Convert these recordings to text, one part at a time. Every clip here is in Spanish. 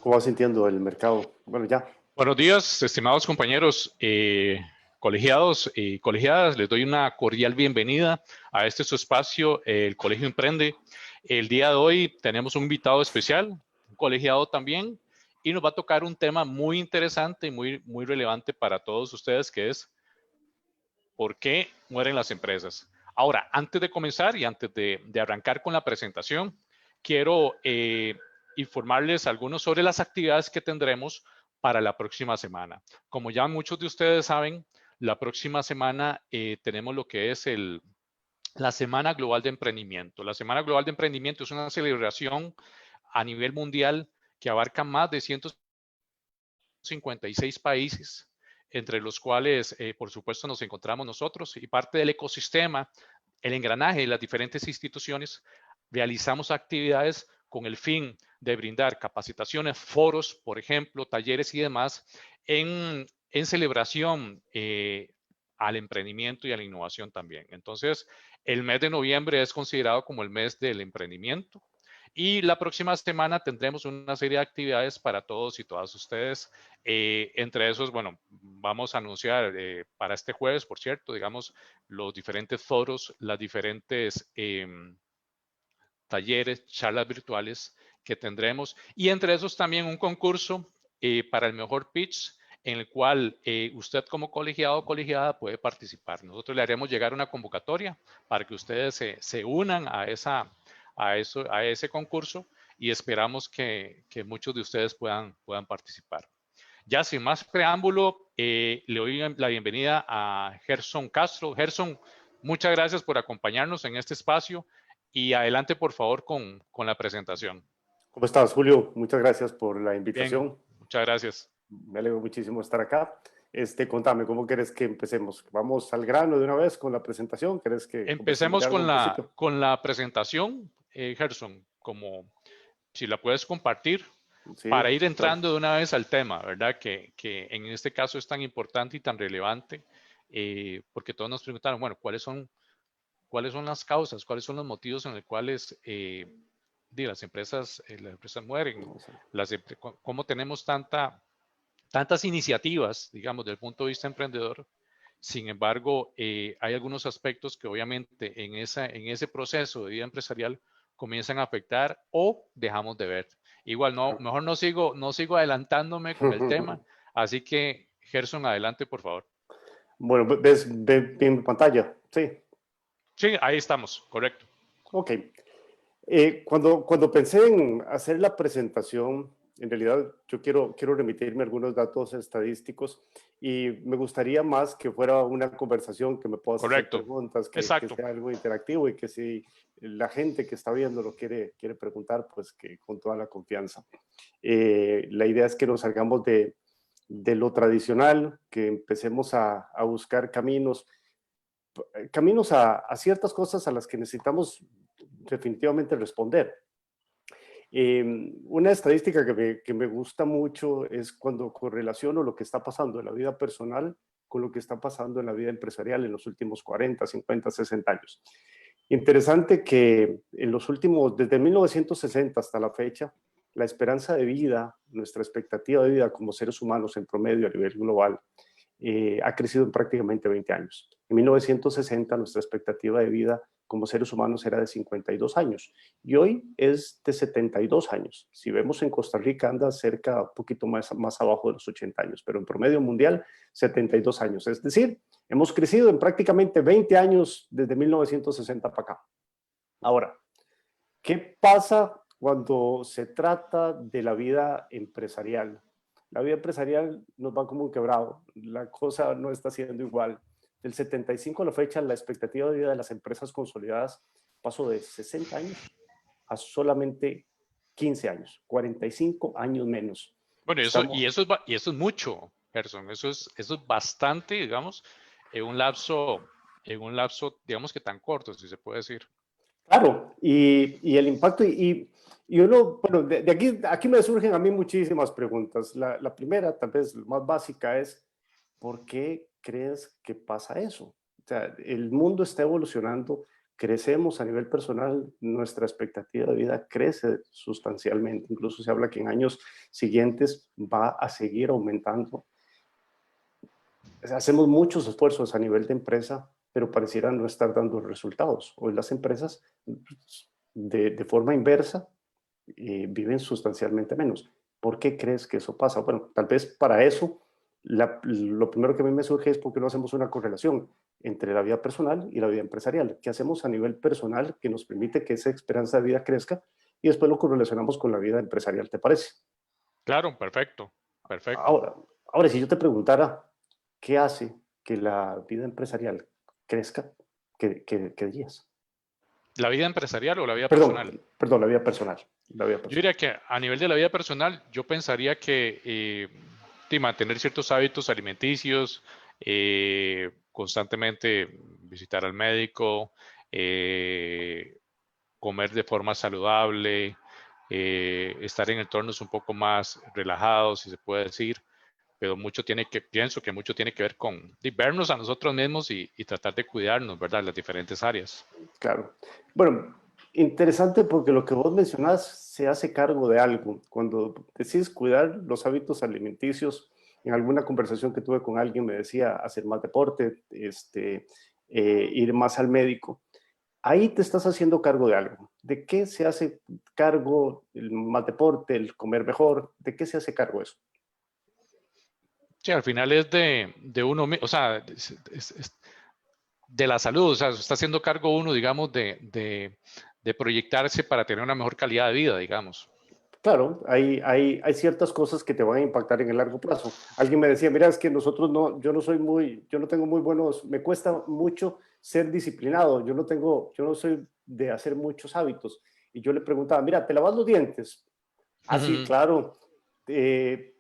¿Cómo va sintiendo el mercado? Bueno, ya. Buenos días, estimados compañeros, colegiados y colegiadas. Les doy una cordial bienvenida a este su espacio, el Colegio Emprende. El día de hoy tenemos un invitado especial, un colegiado también, y nos va a tocar un tema muy interesante y muy relevante para todos ustedes, que es ¿por qué mueren las empresas? Ahora, antes de comenzar y antes de arrancar con la presentación, quiero informarles algunos sobre las actividades que tendremos para la próxima semana. Como ya muchos de ustedes saben, la próxima semana tenemos lo que es la Semana Global de Emprendimiento. La Semana Global de Emprendimiento es una celebración a nivel mundial que abarca más de 156 países, entre los cuales, por supuesto, nos encontramos nosotros y parte del ecosistema, el engranaje de las diferentes instituciones. Realizamos actividades con el fin de brindar capacitaciones, foros, por ejemplo, talleres y demás en celebración al emprendimiento y a la innovación también. Entonces, el mes de noviembre es considerado como el mes del emprendimiento. Y la próxima semana tendremos una serie de actividades para todos y todas ustedes. Entre esos, bueno, vamos a anunciar para este jueves, por cierto, digamos, los diferentes foros, las diferentes talleres, charlas virtuales que tendremos. Y entre esos también un concurso para el mejor pitch en el cual usted como colegiado o colegiada puede participar. Nosotros le haremos llegar una convocatoria para que ustedes se unan a ese concurso y esperamos que muchos de ustedes puedan participar. Ya sin más preámbulo, le doy la bienvenida a Gerson Castro. Gerson, muchas gracias por acompañarnos en este espacio y adelante por favor con la presentación. ¿Cómo estás, Julio? Muchas gracias por la Bien, invitación. muchas gracias. Me alegro muchísimo estar acá. Contame, ¿cómo quieres que empecemos? ¿Vamos al grano de una vez con la presentación? ¿Quieres que conversemos de Empecemos algo en principio? con la presentación, Gerson, como si la puedes compartir Sí, para ir claro. entrando de una vez al tema, ¿verdad? Que en este caso es tan importante y tan relevante, porque todos nos preguntaron, bueno, ¿cuáles son las causas, cuáles son los motivos en los cuales las empresas mueren? ¿Cómo tenemos tantas iniciativas, digamos, desde el punto de vista emprendedor? Sin embargo, hay algunos aspectos que obviamente en ese proceso de vida empresarial comienzan a afectar o dejamos de ver. Igual, mejor no sigo adelantándome con el tema, así que Gerson, adelante, por favor. Bueno, ¿ves bien mi pantalla? Sí. Sí, ahí estamos, correcto. Ok. Cuando pensé en hacer la presentación, en realidad yo quiero remitirme a algunos datos estadísticos y me gustaría más que fuera una conversación, que me puedas hacer Correcto, preguntas, que exacto. sea algo interactivo y que si la gente que está viendo lo quiere preguntar, pues que con toda la confianza. La idea es que nos salgamos de lo tradicional, que empecemos a buscar caminos a ciertas cosas a las que necesitamos definitivamente responder. Una estadística que me gusta mucho es cuando correlaciono lo que está pasando en la vida personal con lo que está pasando en la vida empresarial en los últimos 40, 50, 60 años. Interesante que en los últimos, desde 1960 hasta la fecha, la esperanza de vida, nuestra expectativa de vida como seres humanos en promedio a nivel global, ha crecido en prácticamente 20 años. En 1960 nuestra expectativa de vida como seres humanos era de 52 años y hoy es de 72 años. Si vemos en Costa Rica anda cerca, un poquito más abajo de los 80 años, pero en promedio mundial 72 años. Es decir, hemos crecido en prácticamente 20 años desde 1960 para acá. Ahora, ¿qué pasa cuando se trata de la vida empresarial? La vida empresarial nos va como un quebrado, la cosa no está siendo igual. Del 75 a la fecha, la expectativa de vida de las empresas consolidadas pasó de 60 años a solamente 15 años, 45 años menos. Bueno, Estamos, eso es mucho, Gerson. Eso es bastante, digamos, en un lapso, digamos que tan corto, si se puede decir. claro, y el impacto, y uno, bueno, de aquí me surgen a mí muchísimas preguntas. La primera, tal vez la más básica, es ¿por qué crees que pasa eso? O sea, el mundo está evolucionando, crecemos a nivel personal, nuestra expectativa de vida crece sustancialmente. Incluso se habla que en años siguientes va a seguir aumentando. Hacemos muchos esfuerzos a nivel de empresa, pero pareciera no estar dando resultados. Hoy las empresas, de forma inversa, viven sustancialmente menos. ¿Por qué crees que eso pasa? Bueno, tal vez para eso, lo primero que a mí me surge es por qué no hacemos una correlación entre la vida personal y la vida empresarial. ¿Qué hacemos a nivel personal que nos permite que esa esperanza de vida crezca? Y después lo correlacionamos con la vida empresarial, ¿te parece? Claro, perfecto, perfecto. Ahora, si yo te preguntara, ¿qué hace que la vida empresarial crezca? ¿Qué dirías? ¿La vida empresarial o la vida personal? Perdón, la vida personal. La vida Yo personal. diría que a nivel de la vida personal, yo pensaría que de mantener ciertos hábitos alimenticios, constantemente visitar al médico, comer de forma saludable, estar en entornos un poco más relajados, si se puede decir, pero pienso que mucho tiene que ver con vernos a nosotros mismos y tratar de cuidarnos, ¿verdad? En las diferentes áreas. Claro. Bueno, interesante porque lo que vos mencionás se hace cargo de algo. Cuando decís cuidar los hábitos alimenticios, en alguna conversación que tuve con alguien me decía hacer más deporte, ir más al médico. Ahí te estás haciendo cargo de algo. ¿De qué se hace cargo el más deporte, el comer mejor? ¿De qué se hace cargo eso? Sí, al final es de uno mismo, o sea, de la salud, o sea, se está haciendo cargo uno, digamos, de proyectarse para tener una mejor calidad de vida, digamos. Claro, hay ciertas cosas que te van a impactar en el largo plazo. Alguien me decía, mira, es que nosotros no, yo no tengo muy buenos, me cuesta mucho ser disciplinado, yo no soy de hacer muchos hábitos. Y yo le preguntaba, mira, ¿te lavas los dientes? Ah, sí, claro.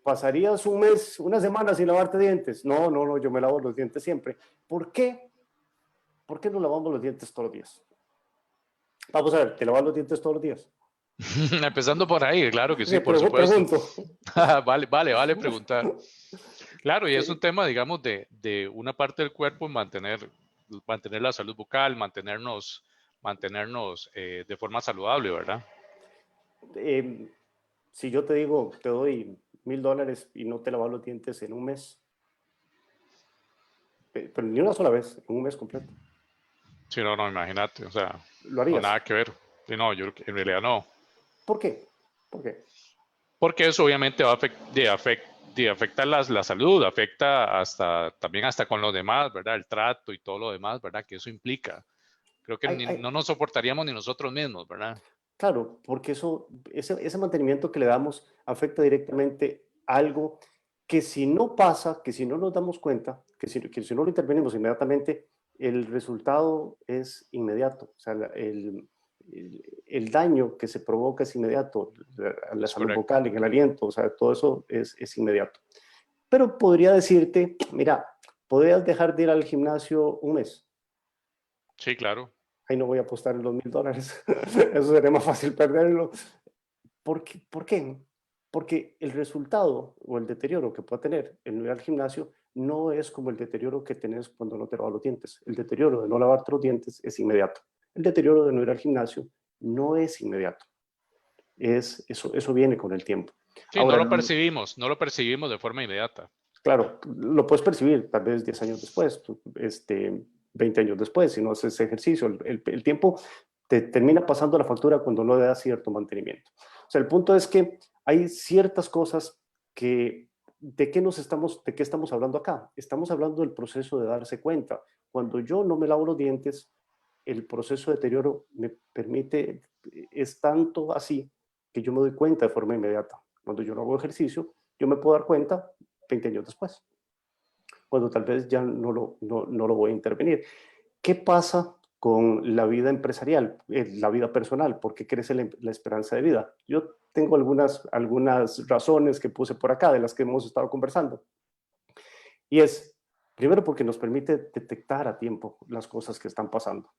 ¿Pasarías un mes, una semana sin lavarte dientes? No, yo me lavo los dientes siempre. ¿Por qué? ¿Por qué no lavamos los dientes todos los días? Vamos a ver, ¿te lavas los dientes todos los días? Empezando por ahí, claro que sí, Le por supuesto. pregunto. Vale preguntar. Claro, y es un tema, digamos, de una parte del cuerpo, mantener la salud bucal, mantenernos de forma saludable, ¿verdad? Eh, si yo te digo, te doy $1,000 y no te lavas los dientes en un mes, pero ni una sola vez, en un mes completo, Sí, no, imagínate, o sea, ¿lo no, harías? nada que ver. Sí, no, yo creo que en realidad no. ¿Por qué? ¿Por qué? Porque eso obviamente va a afectar la salud, afecta también hasta con los demás, ¿verdad? El trato y todo lo demás, ¿verdad? Que eso implica. Creo que Hay, hay, no nos soportaríamos ni nosotros mismos, ¿verdad? claro, porque ese mantenimiento que le damos afecta directamente algo que si no pasa, que si no nos damos cuenta, que si no lo intervenimos inmediatamente, el resultado es inmediato. O sea, el daño que se provoca es inmediato, la Es salud correcto. vocal, en el aliento, o sea, todo eso es inmediato. Pero podría decirte, mira, podrías dejar de ir al gimnasio un mes. Sí, claro. Ahí no voy a apostar en los $1,000. Eso sería más fácil perderlo. ¿Por qué? Porque el resultado o el deterioro que pueda tener el no ir al gimnasio no es como el deterioro que tenés cuando no te lavas los dientes. El deterioro de no lavarte los dientes es inmediato. El deterioro de no ir al gimnasio no es inmediato. Eso viene con el tiempo. Sí, Ahora, no lo percibimos de forma inmediata. claro, lo puedes percibir tal vez 10 años después, 20 años después, si no haces ejercicio. El tiempo te termina pasando la factura cuando no le das cierto mantenimiento. O sea, el punto es que hay ciertas cosas que, ¿de qué estamos hablando acá? Estamos hablando del proceso de darse cuenta. Cuando yo no me lavo los dientes, el proceso de deterioro me permite, es tanto así que yo me doy cuenta de forma inmediata. Cuando yo no hago ejercicio, yo me puedo dar cuenta 20 años después, cuando tal vez ya no lo voy a intervenir. ¿Qué pasa con la vida empresarial, la vida personal? ¿Por qué crece la esperanza de vida? Yo tengo algunas razones que puse por acá, de las que hemos estado conversando. Y es, primero, porque nos permite detectar a tiempo las cosas que están pasando.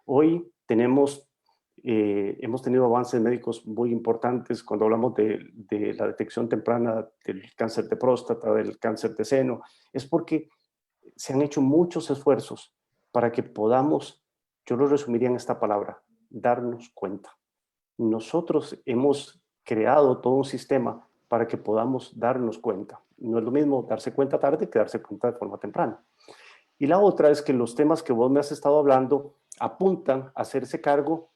Hoy hemos tenido avances médicos muy importantes cuando hablamos de la detección temprana del cáncer de próstata, del cáncer de seno. Es porque se han hecho muchos esfuerzos para que podamos yo lo resumiría en esta palabra: darnos cuenta. Nosotros hemos creado todo un sistema para que podamos darnos cuenta. No es lo mismo darse cuenta tarde que darse cuenta de forma temprana. Y la otra es que los temas que vos me has estado hablando apuntan a hacerse cargo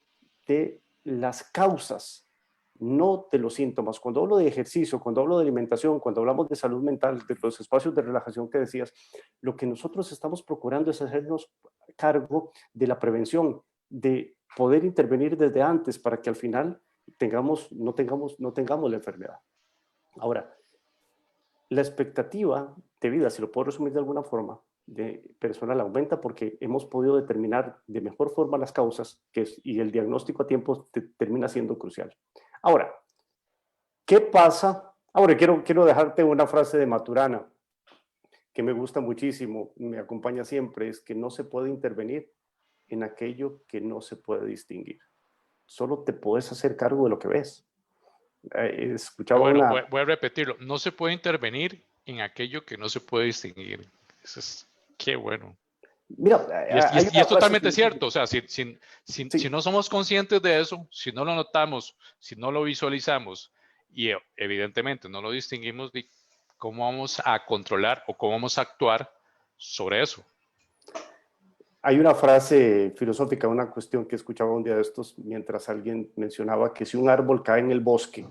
de las causas, no de los síntomas. Cuando hablo de ejercicio, cuando hablo de alimentación, cuando hablamos de salud mental, de los espacios de relajación que decías, lo que nosotros estamos procurando es hacernos cargo de la prevención, de poder intervenir desde antes para que al final no tengamos la enfermedad. Ahora, la expectativa de vida, si lo puedo resumir de alguna forma, de personal aumenta porque hemos podido determinar de mejor forma las causas y el diagnóstico a tiempo termina siendo crucial. Ahora, ¿qué pasa? Ahora, quiero dejarte una frase de Maturana que me gusta muchísimo, me acompaña siempre, es que no se puede intervenir en aquello que no se puede distinguir. Solo te puedes hacer cargo de lo que ves. Escuchaba Bueno, una... voy a repetirlo. No se puede intervenir en aquello que no se puede distinguir. Eso es, qué bueno. Mira, hay Y una es frase totalmente cierto. filosófica. O sea, si Sí, no somos conscientes de eso, si no lo notamos, si no lo visualizamos y evidentemente no lo distinguimos, ¿cómo vamos a controlar o cómo vamos a actuar sobre eso? hay una frase filosófica, una cuestión que escuchaba un día de estos mientras alguien mencionaba que si un árbol cae en el bosque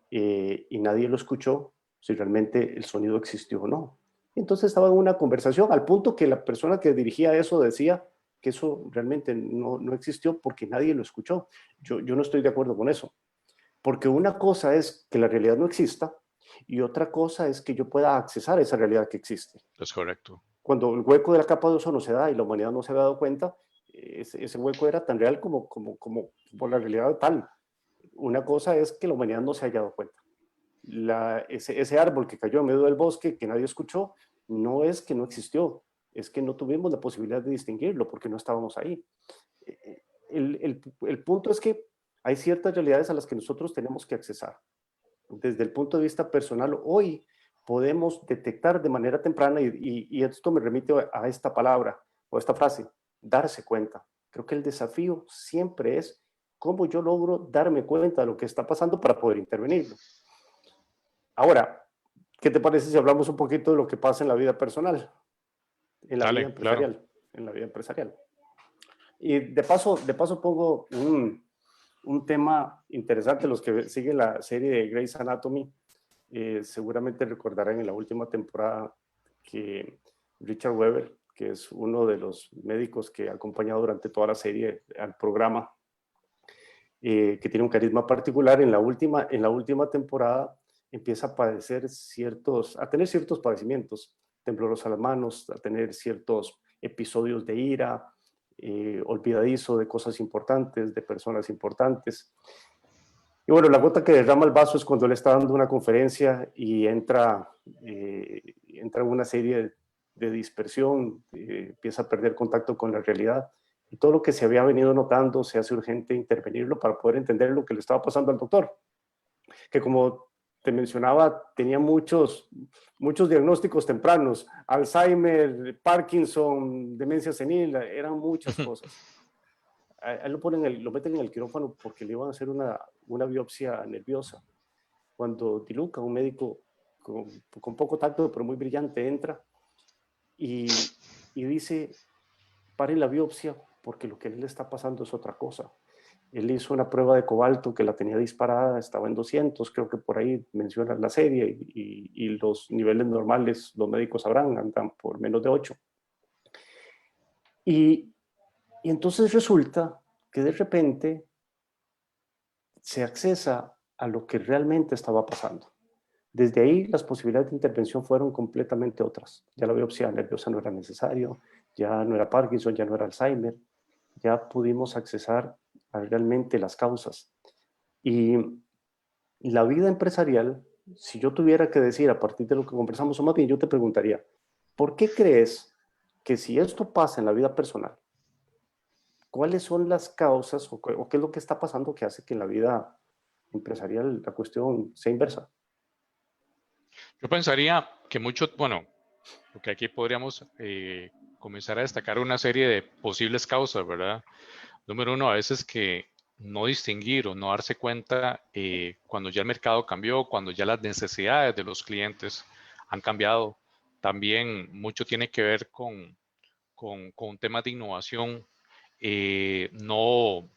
y nadie lo escuchó, si realmente el sonido existió o no. Entonces estaba en una conversación al punto que la persona que dirigía eso decía que eso realmente no existió porque nadie lo escuchó. Yo no estoy de acuerdo con eso, porque una cosa es que la realidad no exista y otra cosa es que yo pueda accesar a esa realidad que existe. Es correcto. Cuando el hueco de la capa de ozono se da y la humanidad no se había dado cuenta, ese hueco era tan real como la realidad tal. Una cosa es que la humanidad no se haya dado cuenta. Ese árbol que cayó en medio del bosque, que nadie escuchó, no es que no existió, es que no tuvimos la posibilidad de distinguirlo porque no estábamos ahí. El punto es que hay ciertas realidades a las que nosotros tenemos que accesar. Desde el punto de vista personal, hoy podemos detectar de manera temprana, y esto me remite a esta palabra o a esta frase, darse cuenta. Creo que el desafío siempre es cómo yo logro darme cuenta de lo que está pasando para poder intervenirlo. Ahora, ¿qué te parece si hablamos un poquito de lo que pasa en la vida personal, en la vida Dale, claro. empresarial, en la vida empresarial? Y de paso pongo un tema interesante. Los que siguen la serie de Grey's Anatomy seguramente recordarán en la última temporada que Richard Weber, que es uno de los médicos que ha acompañado durante toda la serie al programa, que tiene un carisma particular, en la última temporada empieza a tener ciertos padecimientos, temblores a las manos, a tener ciertos episodios de ira, olvidadizo de cosas importantes, de personas importantes. Y bueno, la gota que derrama el vaso es cuando él está dando una conferencia y entra en una serie de dispersión, empieza a perder contacto con la realidad. Y todo lo que se había venido notando se hace urgente intervenirlo para poder entender lo que le estaba pasando al doctor, que como te mencionaba, tenía muchos diagnósticos tempranos: Alzheimer, Parkinson, demencia senil, eran muchas cosas. A él lo meten en el quirófano porque le iban a hacer una biopsia nerviosa. Cuando Diluca, un médico con poco tacto, pero muy brillante, entra y dice: paren la biopsia porque lo que le está pasando es otra cosa. Él hizo una prueba de cobalto que la tenía disparada, estaba en 200, creo que por ahí menciona la serie, y los niveles normales, los médicos sabrán, andan por menos de 8. Y, y entonces resulta que de repente se accesa a lo que realmente estaba pasando. Desde ahí las posibilidades de intervención fueron completamente otras. Ya la biopsia nerviosa no era necesario, ya no era Parkinson, ya no era Alzheimer, ya pudimos accesar a realmente las causas. Y la vida empresarial, si yo tuviera que decir a partir de lo que conversamos, o más bien yo te preguntaría, ¿por qué crees que si esto pasa en la vida personal, cuáles son las causas o qué es lo que está pasando que hace que en la vida empresarial la cuestión sea inversa? Yo pensaría que mucho, bueno, lo que aquí podríamos comenzar a destacar una serie de posibles causas, ¿verdad? Número uno, a veces que no distinguir o no darse cuenta cuando ya el mercado cambió, cuando ya las necesidades de los clientes han cambiado. También mucho tiene que ver con temas de innovación, no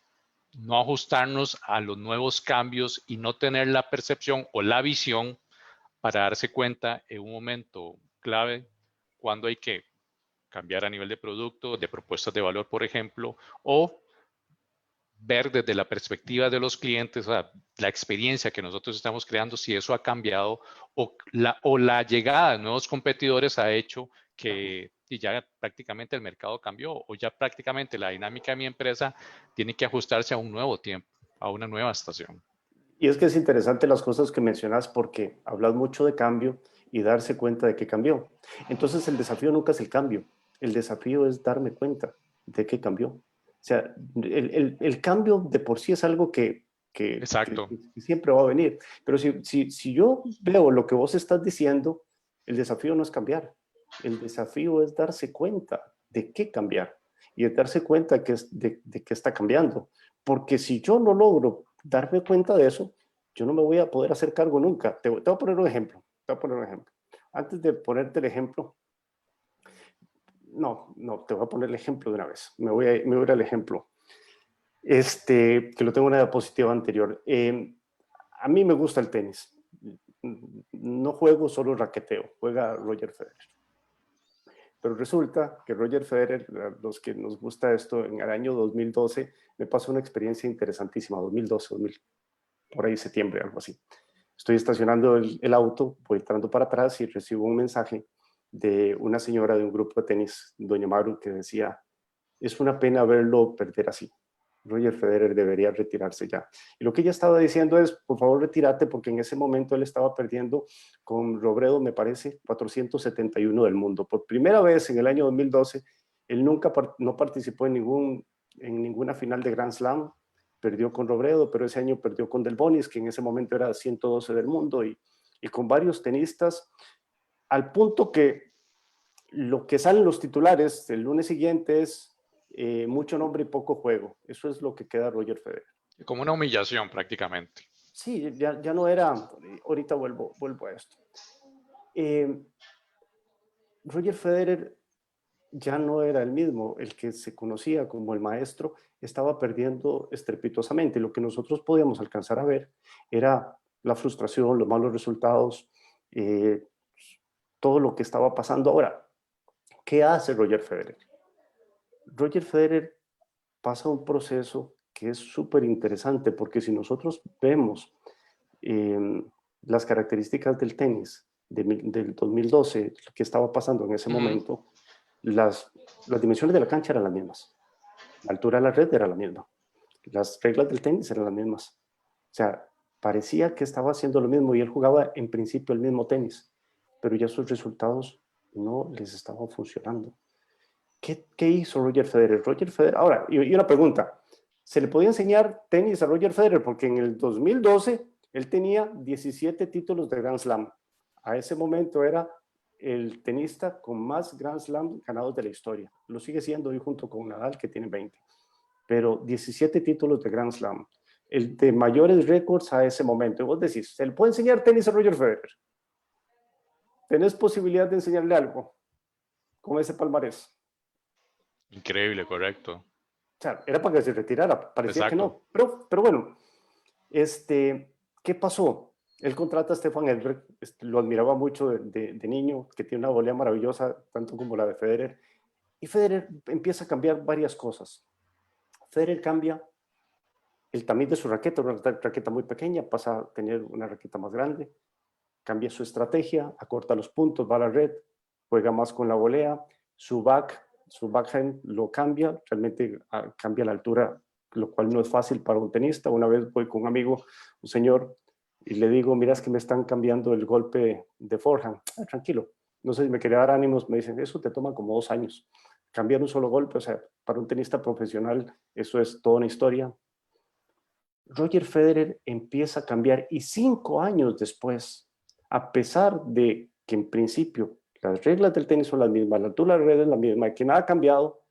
ajustarnos a los nuevos cambios y no tener la percepción o la visión para darse cuenta en un momento clave cuando hay que cambiar a nivel de producto, de propuestas de valor, por ejemplo, o ver desde la perspectiva de los clientes, o sea, la experiencia que nosotros estamos creando, si eso ha cambiado o la llegada de nuevos competidores ha hecho que y ya prácticamente el mercado cambió o ya prácticamente la dinámica de mi empresa tiene que ajustarse a un nuevo tiempo, a una nueva estación. Y es que es interesante las cosas que mencionas porque hablas mucho de cambio y darse cuenta de que cambió. Entonces el desafío nunca es el cambio, el desafío es darme cuenta de que cambió. O sea, el cambio de por sí es algo Exacto. que siempre va a venir, pero si yo veo lo que vos estás diciendo, el desafío no es cambiar, el desafío es darse cuenta de qué cambiar y de darse cuenta de que está cambiando. Porque si yo no logro darme cuenta de eso, yo no me voy a poder hacer cargo nunca. Te voy a poner un ejemplo. Te voy a poner un ejemplo. Antes de ponerte el ejemplo, te voy a poner el ejemplo de una vez. Me voy a ir al ejemplo. Que lo tengo en una diapositiva anterior. A mí me gusta el tenis. No juego, solo raqueteo. Juega Roger Federer. Pero resulta que Roger Federer, los que nos gusta esto, en el año 2012 me pasó una experiencia interesantísima, 2012, 2000, por ahí septiembre, algo así. Estoy estacionando el auto, voy entrando para atrás y recibo un mensaje de una señora de un grupo de tenis, doña Maru, que decía, es una pena verlo perder así. Roger Federer debería retirarse ya. Y lo que ella estaba diciendo es, por favor, retírate, porque en ese momento él estaba perdiendo con Robredo, me parece, 471 del mundo. Por primera vez en el año 2012, él no participó en ninguna final de Grand Slam, perdió con Robredo, pero ese año perdió con Del Bonis, que en ese momento era 112 del mundo, y con varios tenistas, al punto que lo que salen los titulares el lunes siguiente es mucho nombre y poco juego. Eso es lo que queda Roger Federer. Como una humillación prácticamente. Sí, ya no era, ahorita vuelvo a esto. Roger Federer ya no era el mismo, el que se conocía como el maestro estaba perdiendo estrepitosamente. Lo que nosotros podíamos alcanzar a ver era la frustración, los malos resultados, todo lo que estaba pasando. Ahora, ¿qué hace Roger Federer? Roger Federer pasa un proceso que es súper interesante porque si nosotros vemos las características del tenis del 2012, lo que estaba pasando en ese momento, las dimensiones de la cancha eran las mismas, la altura de la red era la misma, las reglas del tenis eran las mismas. O sea, parecía que estaba haciendo lo mismo y él jugaba en principio el mismo tenis, pero ya sus resultados no les estaban funcionando. ¿Qué hizo Roger Federer? Roger Federer, ahora, y una pregunta, ¿se le podía enseñar tenis a Roger Federer? Porque en el 2012 él tenía 17 títulos de Grand Slam. A ese momento era el tenista con más Grand Slam ganados de la historia. Lo sigue siendo hoy junto con Nadal, que tiene 20. Pero 17 títulos de Grand Slam. El de mayores récords a ese momento. Y vos decís, ¿se le puede enseñar tenis a Roger Federer? ¿Tenés posibilidad de enseñarle algo con ese palmarés? Increíble, correcto. O sea, era para que se retirara, parecía Exacto. que no. Pero bueno, ¿qué pasó? Él contrata a Stefan Edberg, lo admiraba mucho de niño, que tiene una volea maravillosa, tanto como la de Federer. Y Federer empieza a cambiar varias cosas. Federer cambia el tamiz de su raqueta, una raqueta muy pequeña, pasa a tener una raqueta más grande, cambia su estrategia, acorta los puntos, va a la red, juega más con la volea, su backhand lo cambia, realmente cambia la altura, lo cual no es fácil para un tenista. Una vez voy con un amigo, un señor, y le digo, mira, es que me están cambiando el golpe de forehand. Tranquilo, no sé si me quería dar ánimos, me dicen, eso te toma como 2 años. Cambiar un solo golpe, o sea, para un tenista profesional, eso es toda una historia. Roger Federer empieza a cambiar y 5 años después, a pesar de que en principio Las reglas del tenis son las mismas, la altura de la red es la misma, que nada ha cambiado.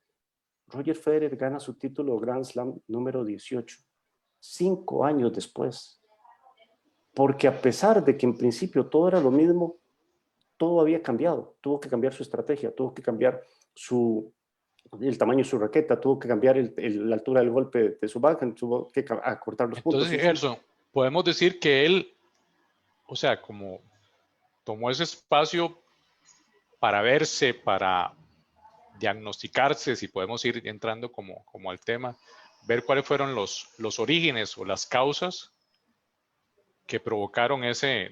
Roger Federer gana su título Grand Slam número 18, 5 años después. Porque a pesar de que en principio todo era lo mismo, todo había cambiado. Tuvo que cambiar su estrategia, tuvo que cambiar el tamaño de su raqueta, tuvo que cambiar la altura del golpe de su backhand, tuvo que acortar los puntos. Entonces, Gerson, podemos decir que él, o sea, como tomó ese espacio para verse, para diagnosticarse, si podemos ir entrando como al tema, ver cuáles fueron los orígenes o las causas que provocaron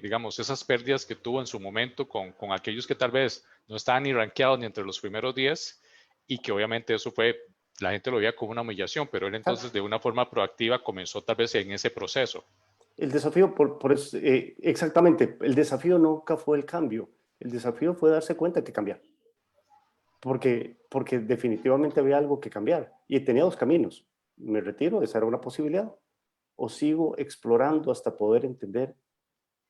digamos, esas pérdidas que tuvo en su momento con aquellos que tal vez no estaban ni rankeados ni entre los primeros 10 y que obviamente eso fue, la gente lo veía como una humillación, pero él entonces de una forma proactiva comenzó tal vez en ese proceso. El desafío, por eso, exactamente, el desafío nunca fue el cambio, el desafío fue darse cuenta que cambiar. Porque definitivamente había algo que cambiar y tenía dos caminos. Me retiro, esa era una posibilidad, o sigo explorando hasta poder entender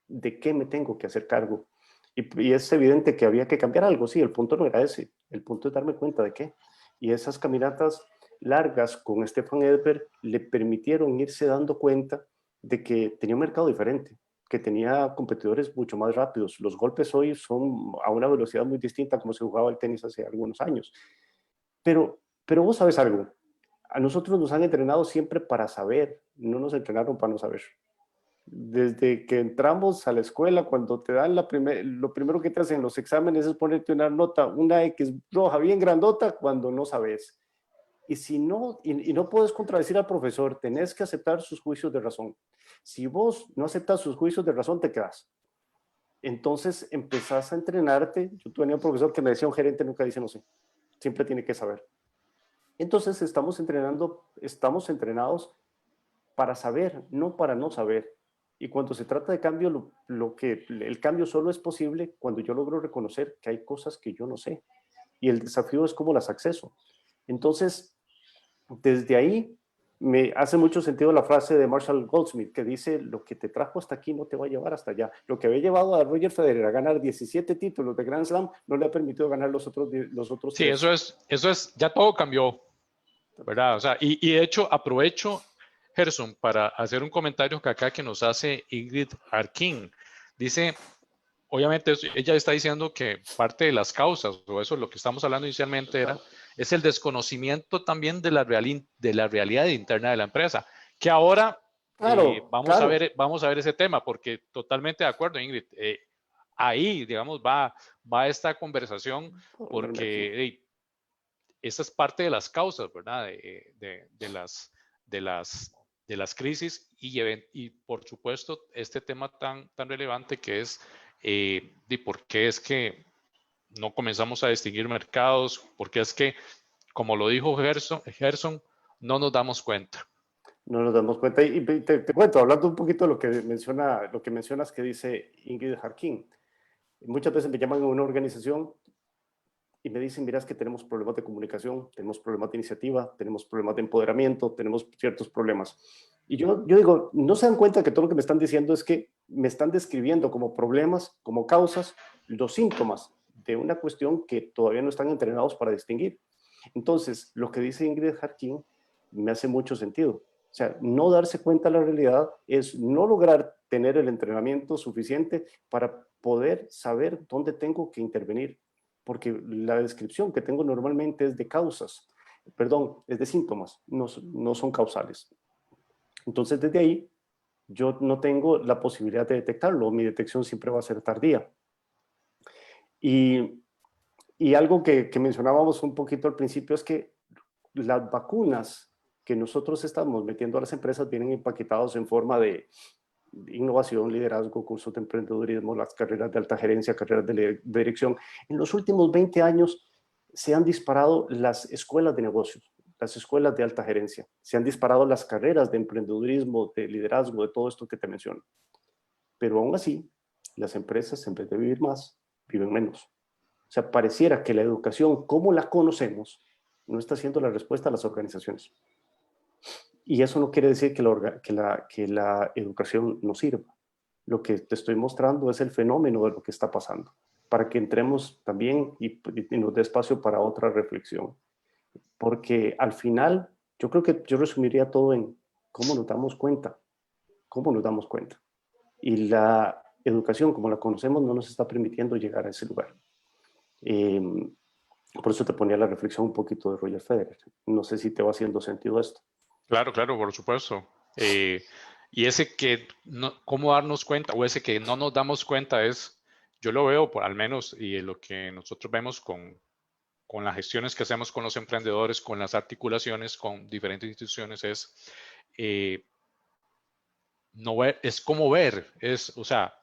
de qué me tengo que hacer cargo. Y es evidente que había que cambiar algo, sí, el punto no era ese, el punto es darme cuenta de qué. Y esas caminatas largas con Stefan Edberg le permitieron irse dando cuenta de que tenía un mercado diferente, que tenía competidores mucho más rápidos. Los golpes hoy son a una velocidad muy distinta a como se jugaba el tenis hace algunos años. Pero vos sabes algo, a nosotros nos han entrenado siempre para saber, no nos entrenaron para no saber. Desde que entramos a la escuela, cuando te dan lo primero que te hacen los exámenes es ponerte una nota, una X roja bien grandota cuando no sabes. Y si no, y no puedes contradecir al profesor, tenés que aceptar sus juicios de razón. Si vos no aceptas sus juicios de razón, te quedas. Entonces empezás a entrenarte. Yo tenía un profesor que me decía, un gerente nunca dice no sé, siempre tiene que saber. Entonces estamos entrenados para saber, no para no saber. Y cuando se trata de cambio, el cambio solo es posible cuando yo logro reconocer que hay cosas que yo no sé. Y el desafío es cómo las acceso. Entonces, desde ahí me hace mucho sentido la frase de Marshall Goldsmith que dice, lo que te trajo hasta aquí no te va a llevar hasta allá. Lo que había llevado a Roger Federer a ganar 17 títulos de Grand Slam no le ha permitido ganar los otros Sí, 3. eso es, ya todo cambió, ¿verdad? O sea, y de hecho aprovecho, Gerson, para hacer un comentario que acá que nos hace Ingrid Arkin. Dice, obviamente ella está diciendo que parte de las causas, o eso es lo que estamos hablando inicialmente, es el desconocimiento también de la realidad interna de la empresa, que ahora Claro, claro. vamos a ver ese tema, porque totalmente de acuerdo, Ingrid. Ahí, digamos, va esta conversación, porque esa es parte de las causas, ¿verdad? De las crisis y por supuesto, este tema tan relevante que es de por qué es que no comenzamos a distinguir mercados, porque es que, como lo dijo Gerson, no nos damos cuenta. No nos damos cuenta. Y te cuento, hablando un poquito de lo que mencionas que dice Ingrid Harkin. Muchas veces me llaman a una organización y me dicen, mira, es que tenemos problemas de comunicación, tenemos problemas de iniciativa, tenemos problemas de empoderamiento, tenemos ciertos problemas. Y yo digo, no se dan cuenta que todo lo que me están diciendo es que me están describiendo como problemas, como causas, los síntomas de una cuestión que todavía no están entrenados para distinguir. Entonces, lo que dice Ingrid Harkin me hace mucho sentido. O sea, no darse cuenta de la realidad es no lograr tener el entrenamiento suficiente para poder saber dónde tengo que intervenir, porque la descripción que tengo normalmente es de causas, perdón, es de síntomas, no son causales. Entonces, desde ahí, yo no tengo la posibilidad de detectarlo, mi detección siempre va a ser tardía. Y algo que mencionábamos un poquito al principio es que las vacunas que nosotros estamos metiendo a las empresas vienen empaquetados en forma de innovación, liderazgo, cursos de emprendedurismo, las carreras de alta gerencia, carreras de dirección. En los últimos 20 años se han disparado las escuelas de negocios, las escuelas de alta gerencia, se han disparado las carreras de emprendedurismo, de liderazgo, de todo esto que te menciono. Pero aún así, las empresas, en vez de vivir más, viven menos. O sea, pareciera que la educación, como la conocemos, no está siendo la respuesta a las organizaciones. Y eso no quiere decir que la educación no sirva. Lo que te estoy mostrando es el fenómeno de lo que está pasando. para que entremos también y nos dé espacio para otra reflexión. Porque al final, yo creo que yo resumiría todo en cómo nos damos cuenta, cómo nos damos cuenta. Y la educación, como la conocemos, no nos está permitiendo llegar a ese lugar. Por eso te ponía la reflexión un poquito de Roger Federer. No sé si te va haciendo sentido esto. Claro, claro, por supuesto. Y ese que, no, cómo darnos cuenta, o ese que no nos damos cuenta es, yo lo veo, por, al menos, y lo que nosotros vemos con las gestiones que hacemos con los emprendedores, con las articulaciones, con diferentes instituciones, es, no ver, es como ver, es, o sea,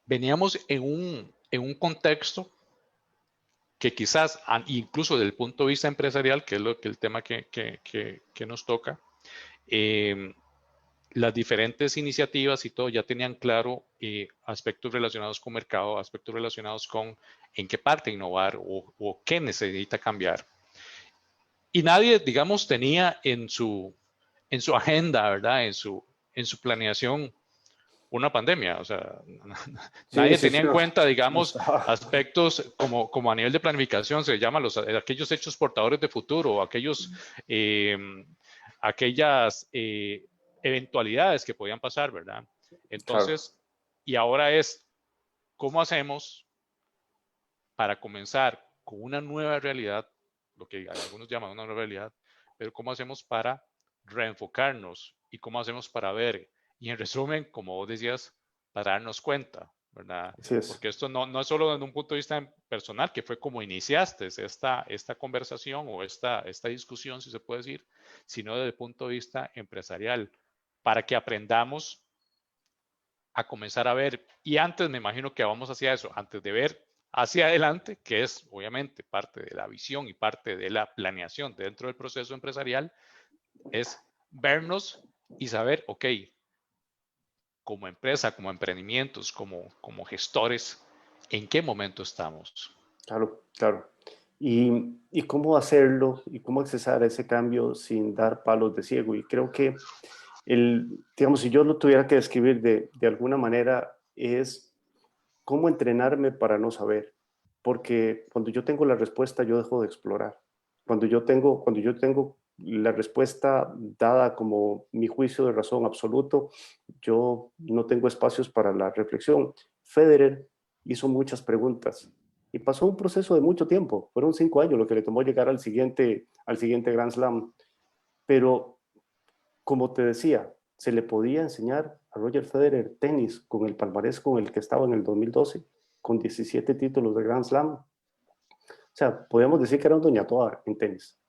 veníamos en un contexto que quizás, incluso desde el punto de vista empresarial, que es lo que el tema que nos toca, eh, las diferentes iniciativas y todo ya tenían claro aspectos relacionados con mercado, aspectos relacionados con en qué parte innovar o qué necesita cambiar. Y nadie, digamos, tenía en su agenda, ¿verdad? En su planeación una pandemia. O sea, Sí, nadie sí, tenía sí, en no, cuenta, no digamos, estaba. aspectos como a nivel de planificación, se llama aquellos hechos portadores de futuro, eh, aquellas eventualidades que podían pasar, ¿verdad? Claro, Entonces, y ahora es, ¿cómo hacemos para comenzar con una nueva realidad, lo que algunos llaman una nueva realidad, pero cómo hacemos para reenfocarnos y cómo hacemos para ver? Y en resumen, como vos decías, para darnos cuenta, ¿verdad? así es. Porque esto no es solo desde un punto de vista personal, que fue como iniciaste esta conversación o esta discusión, si se puede decir, sino desde el punto de vista empresarial, para que aprendamos a comenzar a ver. Y antes me imagino que vamos hacia eso, antes de ver hacia adelante, que es obviamente parte de la visión y parte de la planeación dentro del proceso empresarial, es vernos y saber, ok, como empresa, como emprendimientos, como gestores, ¿en qué momento estamos? Claro, claro. Y cómo hacerlo y cómo accesar a ese cambio sin dar palos de ciego. Y creo que, digamos, si yo lo tuviera que describir de alguna manera, es cómo entrenarme para no saber. Porque cuando yo tengo la respuesta, yo dejo de explorar. Cuando yo tengo la respuesta dada como mi juicio de razón absoluto, yo no tengo espacios para la reflexión. Federer hizo muchas preguntas y pasó un proceso de mucho tiempo. Fueron 5 años lo que le tomó llegar al siguiente Grand Slam. Pero, como te decía, se le podía enseñar a Roger Federer tenis con el palmarés con el que estaba en el 2012, con 17 títulos de Grand Slam. O sea, podríamos decir que era un doña toda en tenis.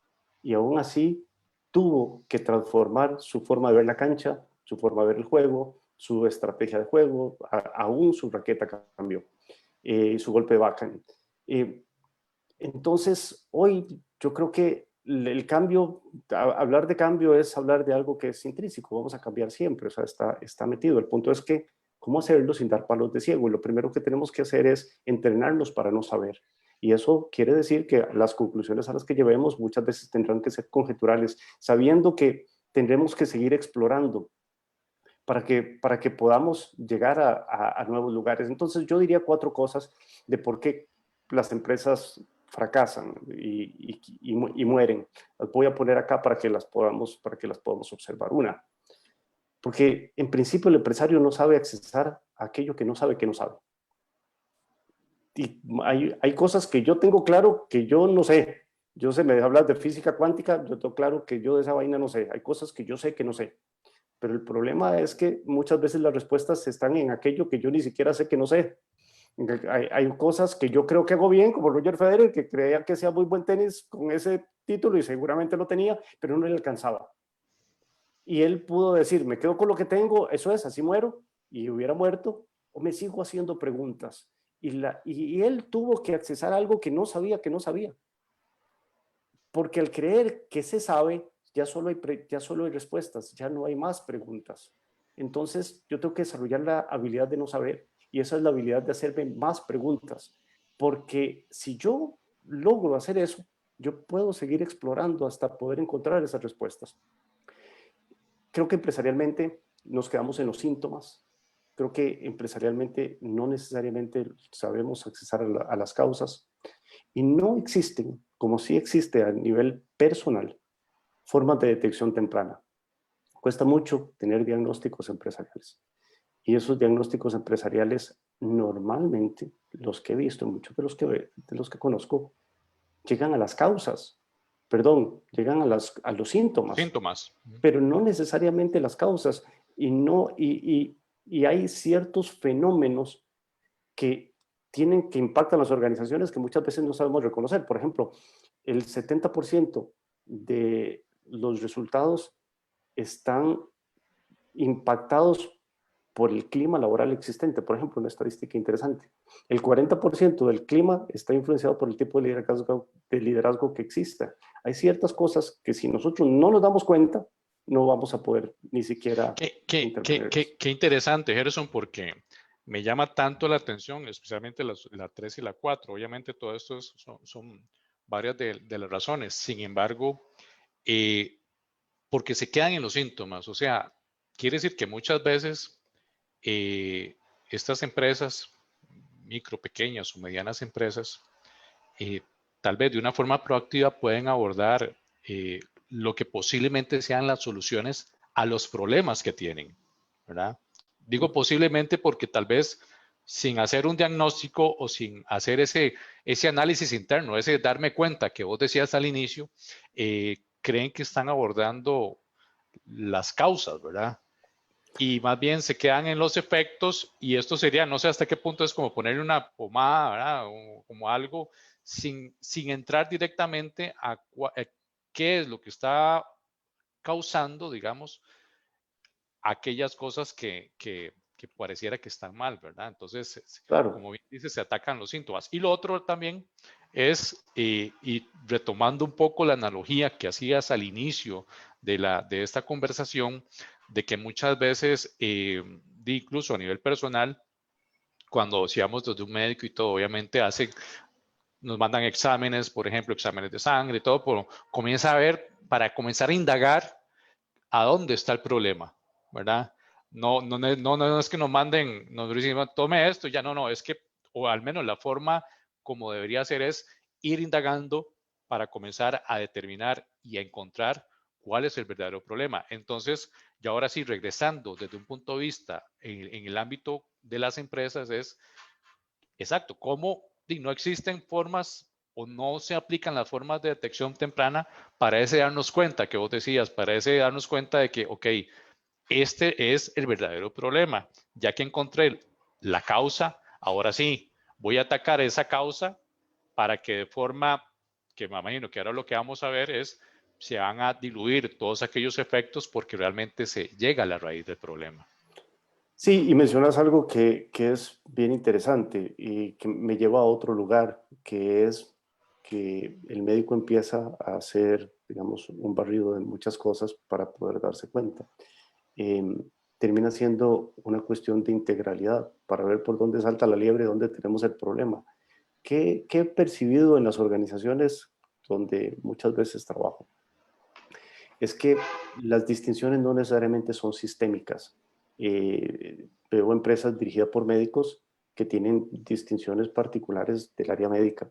Y aún así tuvo que transformar su forma de ver la cancha, su forma de ver el juego, su estrategia de juego, aún su raqueta cambió, su golpe de backhand. Entonces, hoy yo creo que el cambio, hablar de cambio es hablar de algo que es intrínseco, vamos a cambiar siempre, o sea, está metido. El punto es que, ¿cómo hacerlo sin dar palos de ciego? Y lo primero que tenemos que hacer es entrenarnos para no saber. Y eso quiere decir que las conclusiones a las que llevemos muchas veces tendrán que ser conjeturales, sabiendo que tendremos que seguir explorando para que podamos llegar a nuevos lugares. Entonces, yo diría 4 cosas de por qué las empresas fracasan y mueren. Las voy a poner acá para que las podamos observar. Una, porque en principio el empresario no sabe accesar a aquello que no sabe que no sabe. Y hay cosas que yo tengo claro que yo no sé. Yo sé, me hablas de física cuántica, yo tengo claro que yo de esa vaina no sé. Hay cosas que yo sé que no sé. Pero el problema es que muchas veces las respuestas están en aquello que yo ni siquiera sé que no sé. Hay cosas que yo creo que hago bien, como Roger Federer, que creía que hacía muy buen tenis con ese título y seguramente lo tenía, pero no le alcanzaba. Y él pudo decir, me quedo con lo que tengo, eso es, así muero, y hubiera muerto, o me sigo haciendo preguntas. Y él tuvo que accesar a algo que no sabía que no sabía. Porque al creer que se sabe, ya solo hay respuestas, ya no hay más preguntas. Entonces yo tengo que desarrollar la habilidad de no saber y esa es la habilidad de hacerme más preguntas. Porque si yo logro hacer eso, yo puedo seguir explorando hasta poder encontrar esas respuestas. Creo que empresarialmente nos quedamos en los síntomas creo que empresarialmente no necesariamente sabemos accesar a las causas y no existen, como sí existe a nivel personal, formas de detección temprana. Cuesta mucho tener diagnósticos empresariales. Y esos diagnósticos empresariales, normalmente, los que he visto, muchos de los que conozco, llegan a las causas, perdón, llegan a los síntomas, Síntomas. pero no necesariamente las causas. Y hay ciertos fenómenos que impactan las organizaciones que muchas veces no sabemos reconocer. Por ejemplo, el 70% de los resultados están impactados por el clima laboral existente. Por ejemplo, una estadística interesante. El 40% del clima está influenciado por el tipo de liderazgo que exista. Hay ciertas cosas que si nosotros no nos damos cuenta, no vamos a poder ni siquiera interpretarlas. Qué interesante, Gerson, porque me llama tanto la atención, especialmente la 3 y la 4. Obviamente, todo esto son varias de las razones. Sin embargo, porque se quedan en los síntomas. O sea, quiere decir que muchas veces estas empresas, micro, pequeñas o medianas empresas, tal vez de una forma proactiva pueden abordar lo que posiblemente sean las soluciones a los problemas que tienen, ¿verdad? Digo posiblemente porque tal vez sin hacer un diagnóstico o sin hacer ese análisis interno, ese darme cuenta que vos decías al inicio, creen que están abordando las causas, ¿verdad? Y más bien se quedan en los efectos y esto sería, no sé hasta qué punto es como ponerle una pomada, ¿verdad? O como algo sin entrar directamente a qué es lo que está causando, digamos, aquellas cosas que pareciera que están mal, ¿verdad? Entonces, Claro. como bien dice, se atacan los síntomas. Y lo otro también es, y retomando un poco la analogía que hacías al inicio de esta conversación, de que muchas veces, incluso a nivel personal, cuando decíamos desde un médico y todo, obviamente nos mandan exámenes, por ejemplo, exámenes de sangre y todo, pero comienza a ver, para comenzar a indagar a dónde está el problema, ¿verdad? No es que nos manden, nos dicen, tome esto, ya no, es que, o al menos la forma como debería ser es ir indagando para comenzar a determinar y a encontrar cuál es el verdadero problema. Entonces, y ahora sí, regresando desde un punto de vista en el ámbito de las empresas, es exacto, cómo no existen formas o no se aplican las formas de detección temprana para ese darnos cuenta que vos decías, para ese darnos cuenta de que, ok, este es el verdadero problema. Ya que encontré la causa, ahora sí, voy a atacar esa causa para que de forma, que me imagino que ahora lo que vamos a ver es, se van a diluir todos aquellos efectos porque realmente se llega a la raíz del problema. Sí, y mencionas algo que es bien interesante y que me lleva a otro lugar, que es que el médico empieza a hacer, digamos, un barrido de muchas cosas para poder darse cuenta. Em, Termina siendo una cuestión de integralidad para ver por dónde salta la liebre, dónde tenemos el problema. ¿Qué he percibido en las organizaciones donde muchas veces trabajo? Es que las distinciones no necesariamente son sistémicas. Veo empresas dirigidas por médicos que tienen distinciones particulares del área médica,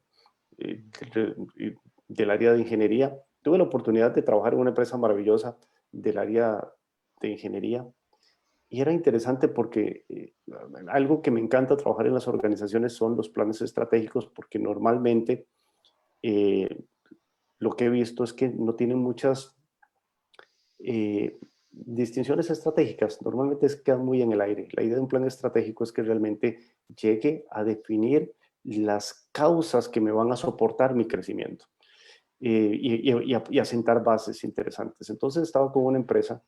del área de ingeniería. Tuve la oportunidad de trabajar en una empresa maravillosa del área de ingeniería y era interesante porque algo que me encanta trabajar en las organizaciones son los planes estratégicos porque normalmente eh, lo que he visto es que no tienen muchas distinciones estratégicas normalmente quedan muy en el aire. La idea de un plan estratégico es que realmente llegue a definir las causas que me van a soportar mi crecimiento y a sentar bases interesantes. Entonces estaba con una empresa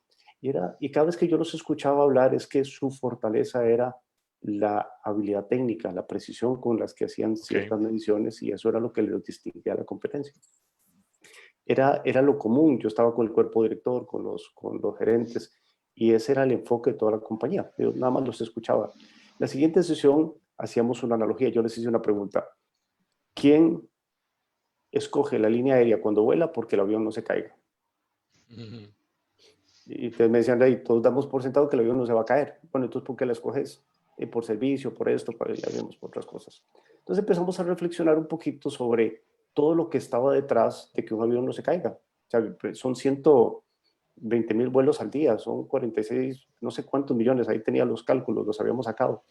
y cada vez que yo los escuchaba hablar es que su fortaleza era la habilidad técnica, la precisión con las que hacían Okay. ciertas mediciones y eso era lo que les distinguía a la competencia. Era lo común. Yo estaba con el cuerpo director, con los gerentes, y ese era el enfoque de toda la compañía. Yo nada más los escuchaba. La siguiente sesión hacíamos una analogía. Yo les hice una pregunta. ¿Quién escoge la línea aérea cuando vuela porque el avión no se caiga? Y ustedes me decían, ahí, todos damos por sentado que el avión no se va a caer. Bueno, entonces, ¿por qué la escoges? Por servicio, por esto, ya vemos, por otras cosas. Entonces empezamos a reflexionar un poquito sobre todo lo que estaba detrás de que un avión no se caiga. O sea, son 120,000 vuelos al día, son 46, no sé cuántos millones, ahí tenía los cálculos, los habíamos sacado. O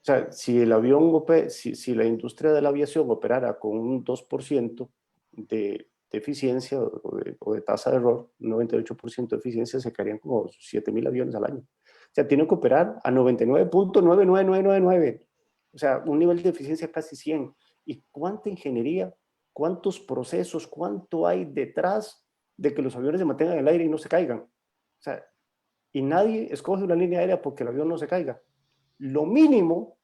sea, si el avión, si la industria de la aviación operara con un 2% de eficiencia o de tasa de error, un 98% de eficiencia, se caerían como 7,000 aviones al año. O sea, tienen que operar a 99.99999. O sea, un nivel de eficiencia casi 100. ¿Y cuánta ingeniería, cuántos procesos, cuánto hay detrás de que los aviones se mantengan en el aire y no se caigan? O sea, y nadie escoge una línea aérea porque el avión no se caiga. Lo mínimo,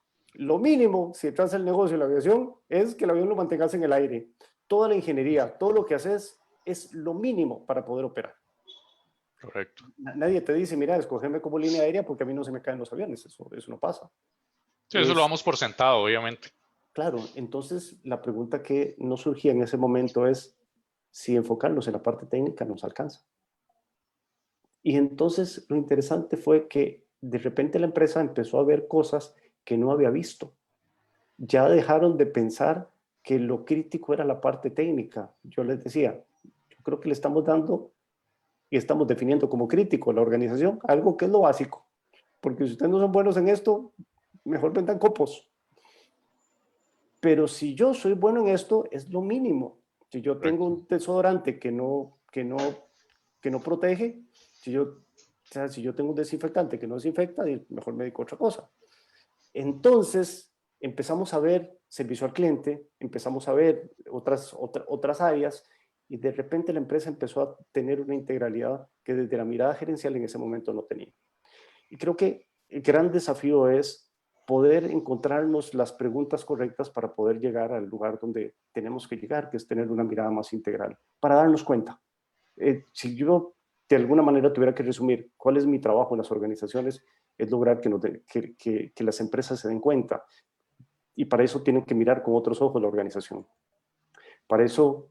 si detrás del negocio de la aviación, es que el avión lo mantengas en el aire. Toda la ingeniería, todo lo que haces es lo mínimo para poder operar. Correcto. Nadie te dice, mira, escógeme como línea aérea porque a mí no se me caen los aviones. Eso no pasa. Sí, eso lo damos por sentado, obviamente. Claro, entonces la pregunta que nos surgía en ese momento es si enfocarnos en la parte técnica nos alcanza. Y entonces lo interesante fue que de repente la empresa empezó a ver cosas que no había visto. Ya dejaron de pensar que lo crítico era la parte técnica. Yo les decía, yo creo que le estamos dando y estamos definiendo como crítico a la organización algo que es lo básico. Porque si ustedes no son buenos en esto, mejor vendan copos. Pero si yo soy bueno en esto, es lo mínimo. Si yo tengo un desodorante que no protege, si yo tengo un desinfectante que no desinfecta, mejor me dedico a otra cosa. Entonces, empezamos a ver servicio al cliente, empezamos a ver otras áreas y de repente la empresa empezó a tener una integralidad que desde la mirada gerencial en ese momento no tenía. Y creo que el gran desafío es poder encontrarnos las preguntas correctas para poder llegar al lugar donde tenemos que llegar, que es tener una mirada más integral, para darnos cuenta. Si yo de alguna manera tuviera que resumir cuál es mi trabajo en las organizaciones, es lograr que las empresas se den cuenta. Y para eso tienen que mirar con otros ojos la organización. Para eso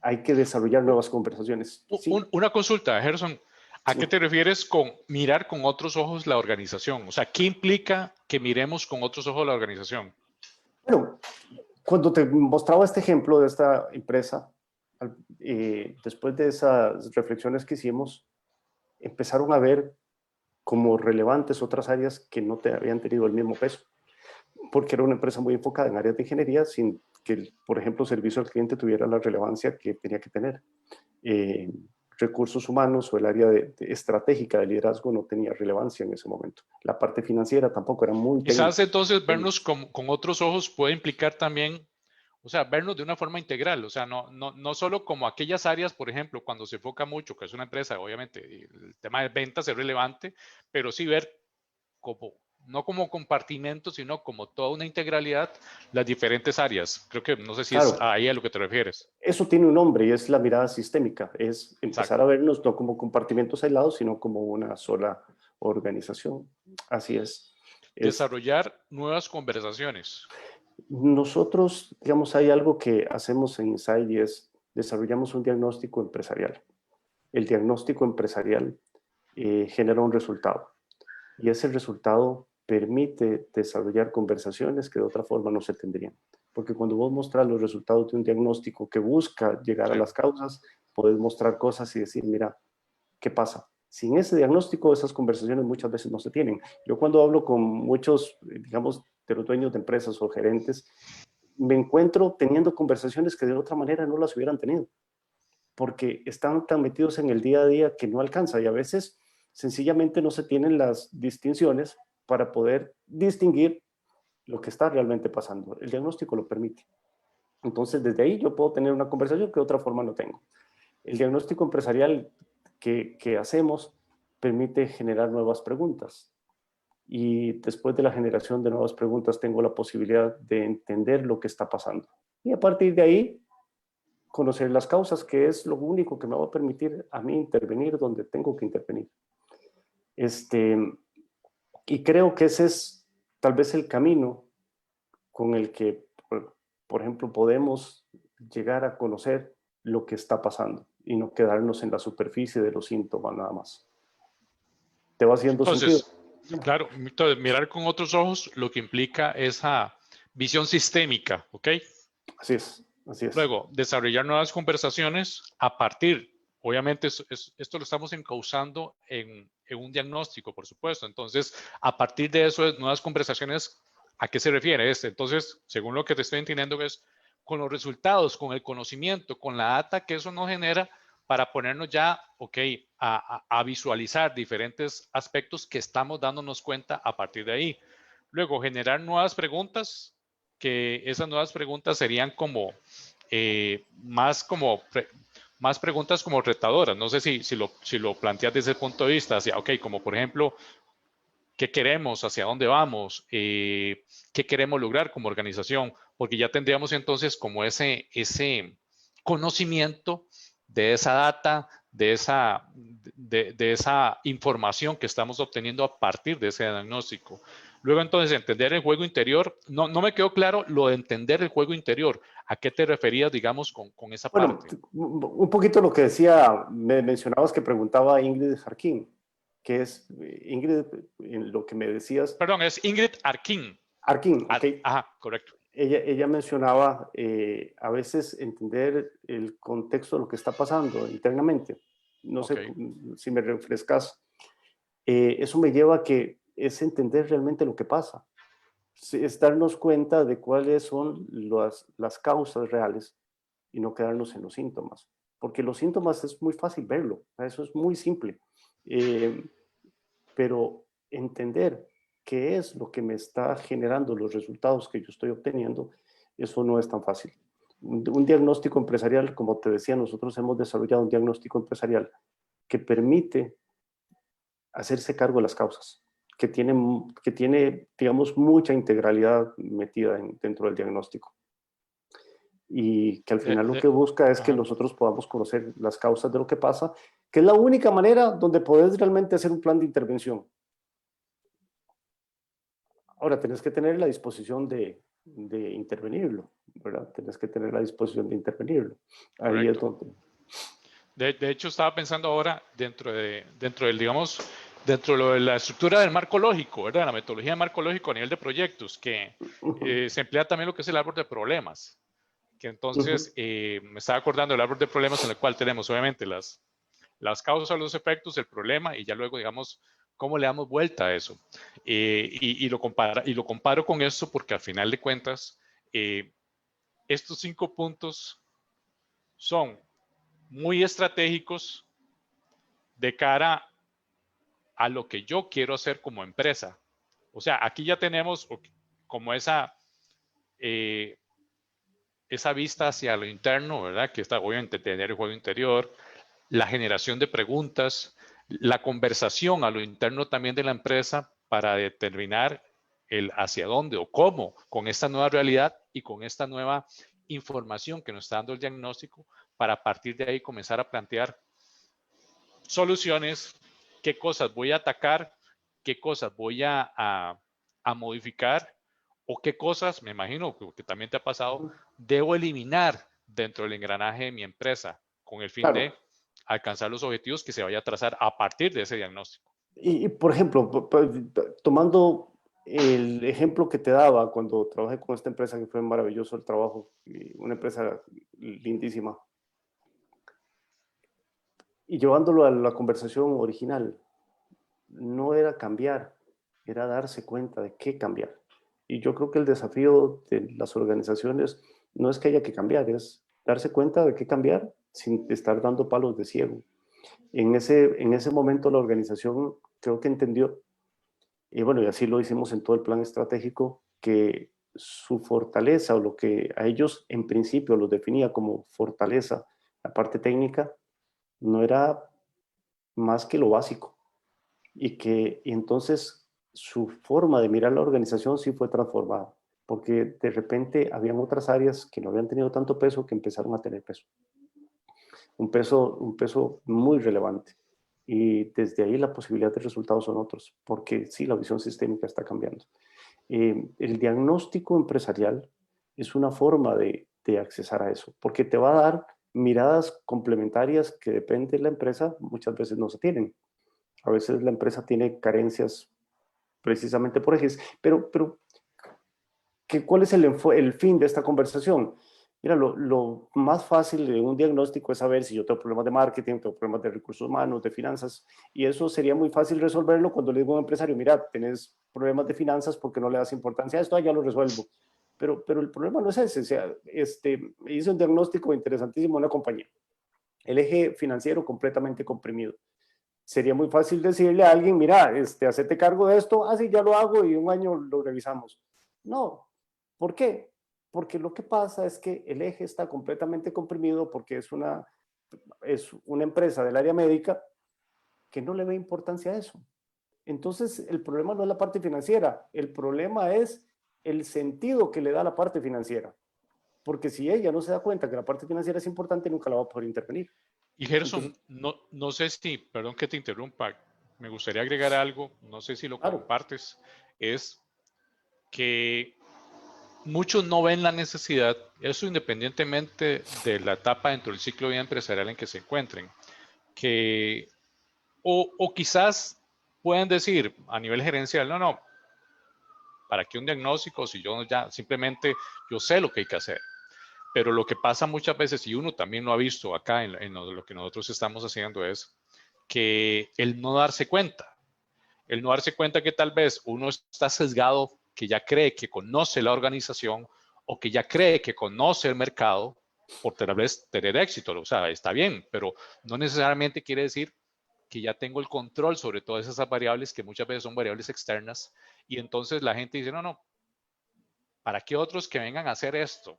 hay que desarrollar nuevas conversaciones. ¿Sí? Una consulta, Gerson. ¿A qué te refieres con mirar con otros ojos la organización? O sea, ¿qué implica que miremos con otros ojos la organización? Bueno, cuando te mostraba este ejemplo de esta empresa, después de esas reflexiones que hicimos, empezaron a ver como relevantes otras áreas que no habían tenido el mismo peso, porque era una empresa muy enfocada en áreas de ingeniería sin que, por ejemplo, servicio al cliente tuviera la relevancia que tenía que tener. Recursos humanos o el área estratégica de liderazgo no tenía relevancia en ese momento. La parte financiera tampoco era muy Quizás técnica. entonces vernos con otros ojos puede implicar también, o sea, vernos de una forma integral, o sea, no solo como aquellas áreas, por ejemplo, cuando se enfoca mucho, que es una empresa, obviamente, el tema de ventas es relevante, pero sí ver como, no como compartimentos, sino como toda una integralidad, las diferentes áreas. Creo que no sé si es Claro, ahí a lo que te refieres. eso tiene un nombre y es la mirada sistémica, es empezar Exacto. a vernos no como compartimentos aislados, sino como una sola organización. Así es. Desarrollar nuevas conversaciones. Nosotros, digamos, hay algo que hacemos en Insight y es desarrollamos un diagnóstico empresarial. El diagnóstico empresarial genera un resultado y ese resultado permite desarrollar conversaciones que de otra forma no se tendrían. Porque cuando vos mostras los resultados de un diagnóstico que busca llegar a Sí. las causas, podés mostrar cosas y decir, mira, ¿qué pasa? Sin ese diagnóstico, esas conversaciones muchas veces no se tienen. Yo cuando hablo con muchos, digamos, de los dueños de empresas o gerentes, me encuentro teniendo conversaciones que de otra manera no las hubieran tenido, porque están tan metidos en el día a día que no alcanza y a veces sencillamente no se tienen las distinciones para poder distinguir lo que está realmente pasando. El diagnóstico lo permite. Entonces, desde ahí yo puedo tener una conversación que de otra forma no tengo. El diagnóstico empresarial que hacemos permite generar nuevas preguntas. Y después de la generación de nuevas preguntas tengo la posibilidad de entender lo que está pasando. Y a partir de ahí, conocer las causas, que es lo único que me va a permitir a mí intervenir donde tengo que intervenir. Y creo que ese es tal vez el camino con el que, por ejemplo, podemos llegar a conocer lo que está pasando. y no quedarnos en la superficie de los síntomas nada más. ¿Te va haciendo sentido? Entonces, claro, entonces, mirar con otros ojos lo que implica esa visión sistémica, ¿ok? Así es, así es. Luego, desarrollar nuevas conversaciones a partir, obviamente esto lo estamos encauzando en un diagnóstico, por supuesto. Entonces, a partir de eso, nuevas conversaciones, ¿a qué se refiere este? Entonces, según lo que te estoy entendiendo, es con los resultados, con el conocimiento, con la data que eso nos genera para ponernos ya, ok, a visualizar diferentes aspectos que estamos dándonos cuenta a partir de ahí. Luego, generar nuevas preguntas, que esas nuevas preguntas serían como más preguntas como retadoras. No sé si lo planteas desde ese punto de vista, hacia, ok, como por ejemplo, ¿qué queremos? ¿Hacia dónde vamos? ¿Qué queremos lograr como organización? Porque ya tendríamos entonces como ese conocimiento de esa data, de esa información que estamos obteniendo a partir de ese diagnóstico. Luego entonces entender el juego interior, no me quedó claro lo de entender el juego interior. ¿A qué te referías, digamos, con esa Bueno, parte? un poquito lo que decía, me mencionabas que preguntaba Ingrid Harkin, que es, Ingrid, en lo que me decías. Perdón, es Ingrid Arkin. Harkin, ok. Ajá, correcto. Ella mencionaba a veces entender el contexto de lo que está pasando internamente. No sé Ok. si me refrescas. Eso me lleva a que es entender realmente lo que pasa. Es darnos cuenta de cuáles son las causas reales y no quedarnos en los síntomas. Porque los síntomas es muy fácil verlo, eso es muy simple. Pero entender qué es lo que me está generando los resultados que yo estoy obteniendo, eso no es tan fácil. Un diagnóstico empresarial, como te decía, nosotros hemos desarrollado un diagnóstico empresarial que permite hacerse cargo de las causas, que tiene digamos, mucha integralidad metida dentro del diagnóstico. Y que al final lo que busca es que Ajá. nosotros podamos conocer las causas de lo que pasa, que es la única manera donde podés realmente hacer un plan de intervención. Ahora, tenés que tener la disposición de intervenirlo, ¿verdad? Tenés que tener la disposición de intervenirlo. Ahí es Correcto. donde... De hecho, estaba pensando ahora digamos, dentro de la estructura del marco lógico, ¿verdad? La metodología de marco lógico a nivel de proyectos, que se emplea también lo que es el árbol de problemas, que entonces me estaba acordando del árbol de problemas en el cual tenemos obviamente las causas, los efectos, el problema y ya luego, digamos, cómo le damos vuelta a eso. Y lo comparo con esto porque al final de cuentas, estos 5 puntos son muy estratégicos de cara a lo que yo quiero hacer como empresa. O sea, aquí ya tenemos como eh, esa vista hacia lo interno, ¿verdad? Que está obviamente tener el juego interior, la generación de preguntas, la conversación a lo interno también de la empresa para determinar el hacia dónde o cómo con esta nueva realidad y con esta nueva información que nos está dando el diagnóstico para a partir de ahí comenzar a plantear soluciones, qué cosas voy a atacar, qué cosas voy a modificar o qué cosas, me imagino que también te ha pasado, debo eliminar dentro del engranaje de mi empresa con el fin Claro. de alcanzar los objetivos que se vaya a trazar a partir de ese diagnóstico. Por ejemplo, tomando el ejemplo que te daba cuando trabajé con esta empresa, que fue maravilloso el trabajo, una empresa lindísima, y llevándolo a la conversación original, no era cambiar, era darse cuenta de qué cambiar. Y yo creo que el desafío de las organizaciones no es que haya que cambiar, es darse cuenta de qué cambiar sin estar dando palos de ciego. En ese momento la organización creo que entendió, y bueno, y así lo hicimos en todo el plan estratégico, que su fortaleza o lo que a ellos en principio los definía como fortaleza, la parte técnica, no era más que lo básico y entonces su forma de mirar la organización sí fue transformada, porque de repente habían otras áreas que no habían tenido tanto peso que empezaron a tener peso, un peso muy relevante. Y desde ahí la posibilidad de resultados son otros, porque sí, la visión sistémica está cambiando. El diagnóstico empresarial es una forma de accesar a eso, porque te va a dar miradas complementarias que depende de la empresa, muchas veces no se tienen. A veces la empresa tiene carencias precisamente por ejes, pero ¿cuál es el fin de esta conversación? Mira, lo más fácil de un diagnóstico es saber si yo tengo problemas de marketing, tengo problemas de recursos humanos, de finanzas, y eso sería muy fácil resolverlo cuando le digo a un empresario, mira, tenés problemas de finanzas porque no le das importancia a esto, ya lo resuelvo. Pero el problema no es ese, o sea, hice un diagnóstico interesantísimo en una compañía, el eje financiero completamente comprimido. Sería muy fácil decirle a alguien, mira, hacete cargo de esto, así ya lo hago y un año lo revisamos. No, ¿por qué? Porque lo que pasa es que el eje está completamente comprimido porque es una empresa del área médica que no le ve importancia a eso. Entonces, el problema no es la parte financiera, el problema es el sentido que le da la parte financiera. Porque si ella no se da cuenta que la parte financiera es importante, nunca la va a poder intervenir. Y Gerson, Entonces, no sé si, perdón que te interrumpa, me gustaría agregar algo, no sé si lo claro, compartes, es que muchos no ven la necesidad, eso independientemente de la etapa dentro del ciclo de vida empresarial en que se encuentren, que o quizás pueden decir a nivel gerencial, no, ¿para qué un diagnóstico si yo ya simplemente yo sé lo que hay que hacer? Pero lo que pasa muchas veces, y uno también lo ha visto acá en lo que nosotros estamos haciendo, es que el no darse cuenta que tal vez uno está sesgado, que ya cree que conoce la organización o que ya cree que conoce el mercado por tal vez tener éxito. O sea, está bien, pero no necesariamente quiere decir que ya tengo el control sobre todas esas variables que muchas veces son variables externas y entonces la gente dice, no, ¿para qué otros que vengan a hacer esto?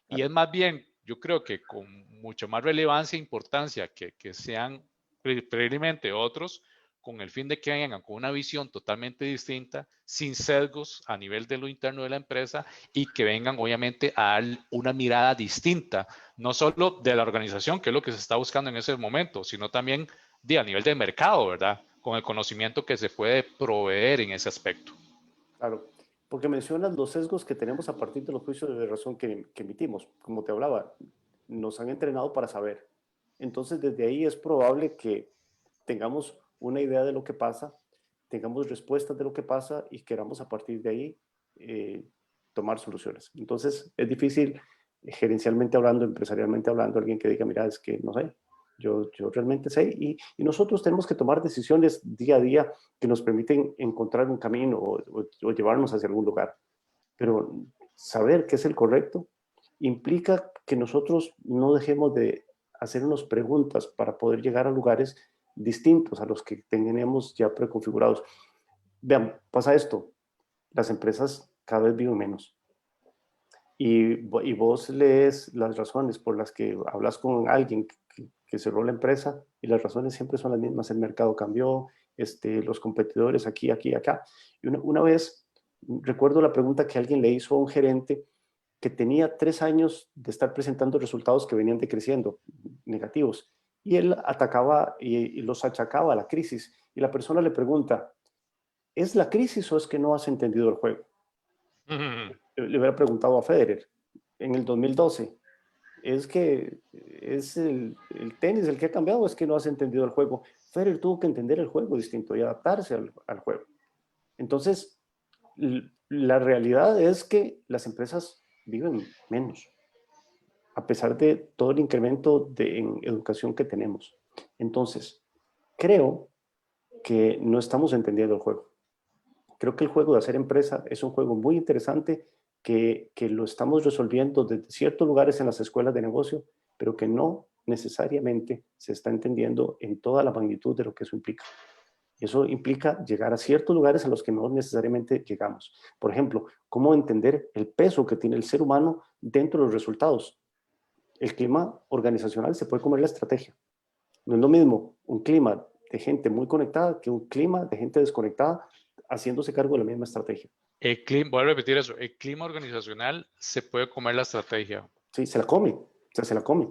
Y es más bien, yo creo que con mucho más relevancia e importancia que sean previamente otros, con el fin de que vengan con una visión totalmente distinta, sin sesgos a nivel de lo interno de la empresa y que vengan obviamente a dar una mirada distinta, no solo de la organización, que es lo que se está buscando en ese momento, sino también a nivel de mercado, ¿verdad? Con el conocimiento que se puede proveer en ese aspecto. claro, porque mencionas los sesgos que tenemos a partir de los juicios de razón que emitimos. Como te hablaba, nos han entrenado para saber. Entonces, desde ahí es probable que tengamos una idea de lo que pasa, tengamos respuestas de lo que pasa y queramos a partir de ahí eh, tomar soluciones. Entonces, es difícil, gerencialmente hablando, empresarialmente hablando, alguien que diga, mira, es que no sé, yo realmente sé y nosotros tenemos que tomar decisiones día a día que nos permiten encontrar un camino o llevarnos hacia algún lugar. Pero saber qué es el correcto implica que nosotros no dejemos de hacernos preguntas para poder llegar a lugares distintos a los que tenemos ya preconfigurados. Vean, pasa esto, las empresas cada vez viven menos. Y vos lees las razones por las que hablas con alguien que cerró la empresa y las razones siempre son las mismas. El mercado cambió, los competidores aquí, aquí, acá. Y una vez recuerdo la pregunta que alguien le hizo a un gerente que tenía 3 años de estar presentando resultados que venían decreciendo, negativos. Y él atacaba y los achacaba a la crisis. Y la persona le pregunta, ¿es la crisis o es que no has entendido el juego? Le hubiera preguntado a Federer en el 2012, ¿es que es el tenis el que ha cambiado o es que no has entendido el juego? Federer tuvo que entender el juego distinto y adaptarse al juego. Entonces, la realidad es que las empresas viven menos, a pesar de todo el incremento en educación que tenemos. Entonces, creo que no estamos entendiendo el juego. Creo que el juego de hacer empresa es un juego muy interesante que lo estamos resolviendo desde ciertos lugares en las escuelas de negocio, pero que no necesariamente se está entendiendo en toda la magnitud de lo que eso implica. Eso implica llegar a ciertos lugares a los que no necesariamente llegamos. Por ejemplo, cómo entender el peso que tiene el ser humano dentro de los resultados. El clima organizacional se puede comer la estrategia. No es lo mismo un clima de gente muy conectada que un clima de gente desconectada haciéndose cargo de la misma estrategia. Voy a repetir eso, el clima organizacional se puede comer la estrategia. Sí, se la come, o sea, se la come,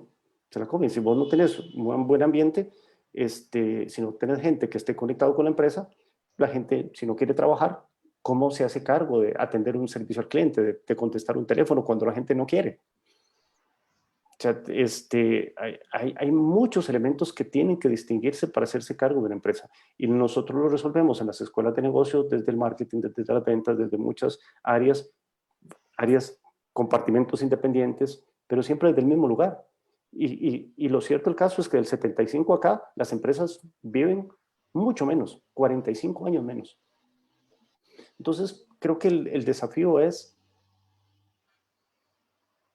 se la come. Si vos no tenés un buen ambiente, si no tenés gente que esté conectado con la empresa, la gente, si no quiere trabajar, ¿cómo se hace cargo de atender un servicio al cliente, de contestar un teléfono cuando la gente no quiere? sea, hay muchos elementos que tienen que distinguirse para hacerse cargo de una empresa y nosotros lo resolvemos en las escuelas de negocio, desde el marketing, desde las ventas, desde muchas áreas, compartimentos independientes, pero siempre desde el mismo lugar. Y lo cierto del caso es que del 75 acá, las empresas viven mucho menos, 45 años menos. Entonces, creo que el desafío es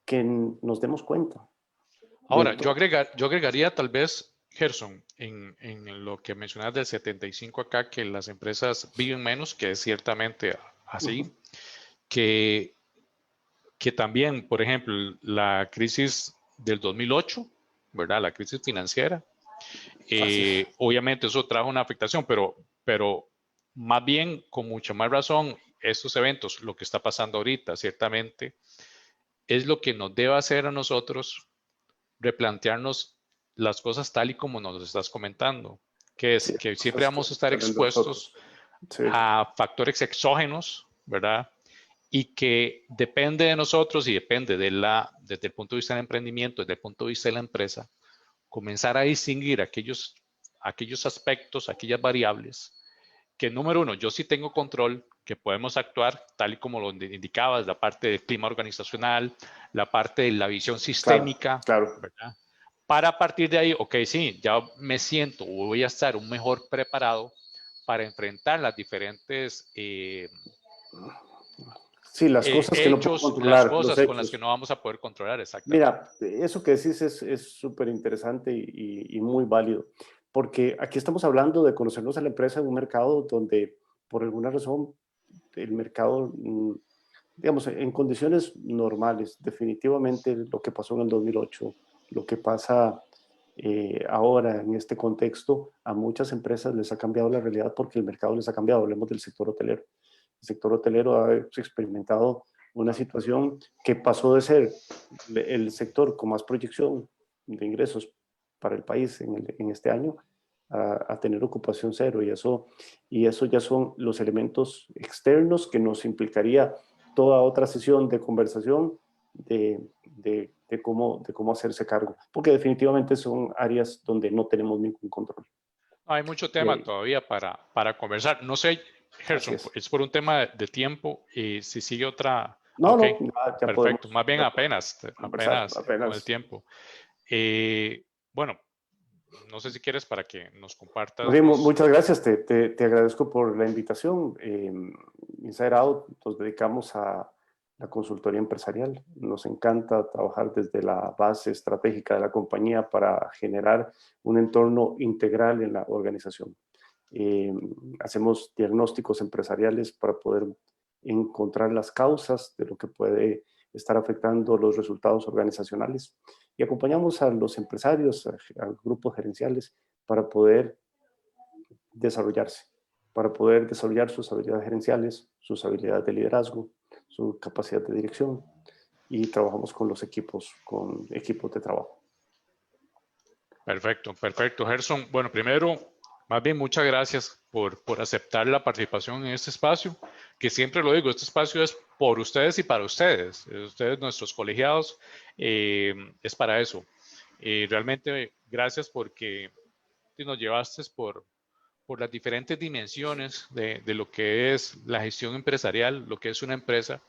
que nos demos cuenta. Ahora, yo agregaría tal vez, Gerson, en lo que mencionas del 75 acá, que las empresas viven menos, que es ciertamente así, que, que también, por ejemplo, la crisis del 2008, ¿verdad? La crisis financiera, obviamente eso trajo una afectación, pero más bien, con mucha más razón, estos eventos, lo que está pasando ahorita, ciertamente, es lo que nos debe hacer a nosotros replantearnos las cosas tal y como nos estás comentando, que es Sí, que siempre cosas que vamos a estar dependen de expuestos nosotros. Sí, a factores exógenos, ¿verdad? Y que depende de nosotros y depende desde el punto de vista del emprendimiento, desde el punto de vista de la empresa, comenzar a distinguir aquellos aspectos, aquellas variables, que número uno, yo sí tengo control, que podemos actuar tal y como lo indicabas, la parte del clima organizacional, la parte de la visión claro, sistémica, claro. ¿verdad? Para a partir de ahí, ok, sí, ya me siento o voy a estar un mejor preparado para enfrentar las diferentes Sí, las cosas que no puedo hechos, las controlar, los cosas con las que hechos. no vamos a poder controlar exactamente. Mira, eso que decís es súper interesante y muy válido, porque aquí estamos hablando de conocernos a la empresa en un mercado donde, por alguna razón, el mercado, digamos, en condiciones normales, definitivamente lo que pasó en el 2008, lo que pasa ahora en este contexto, a muchas empresas les ha cambiado la realidad porque el mercado les ha cambiado. Hablemos del sector hotelero. El sector hotelero ha experimentado una situación que pasó de ser el sector con más proyección de ingresos para el país en este año a tener ocupación cero y eso ya son los elementos externos que nos implicaría toda otra sesión de conversación de cómo hacerse cargo, porque definitivamente son áreas donde no tenemos ningún control. Hay mucho tema Eh, todavía para conversar. No sé, Así Gerson, es. es por un tema de tiempo y si sigue otra, No, ok, no, ya perfecto. podemos, Más bien ya podemos conversar apenas con el apenas. tiempo. Bueno, no sé si quieres para que nos Más compartas bien, vos. muchas gracias, te agradezco por la invitación. Inside Out nos dedicamos a la consultoría empresarial. Nos encanta trabajar desde la base estratégica de la compañía para generar un entorno integral en la organización. Hacemos diagnósticos empresariales para poder encontrar las causas de lo que puede estar afectando los resultados organizacionales y acompañamos a los empresarios, a grupos gerenciales para poder desarrollarse, para poder desarrollar sus habilidades gerenciales, sus habilidades de liderazgo, su capacidad de dirección y trabajamos con equipos de trabajo. Perfecto, perfecto, Gerson. Bueno, primero, más bien muchas gracias por aceptar la participación en este espacio, que siempre lo digo, este espacio es por ustedes y para ustedes, ustedes nuestros colegiados, es para eso. Realmente gracias porque nos llevaste por las diferentes dimensiones de lo que es la gestión empresarial, lo que es una empresa,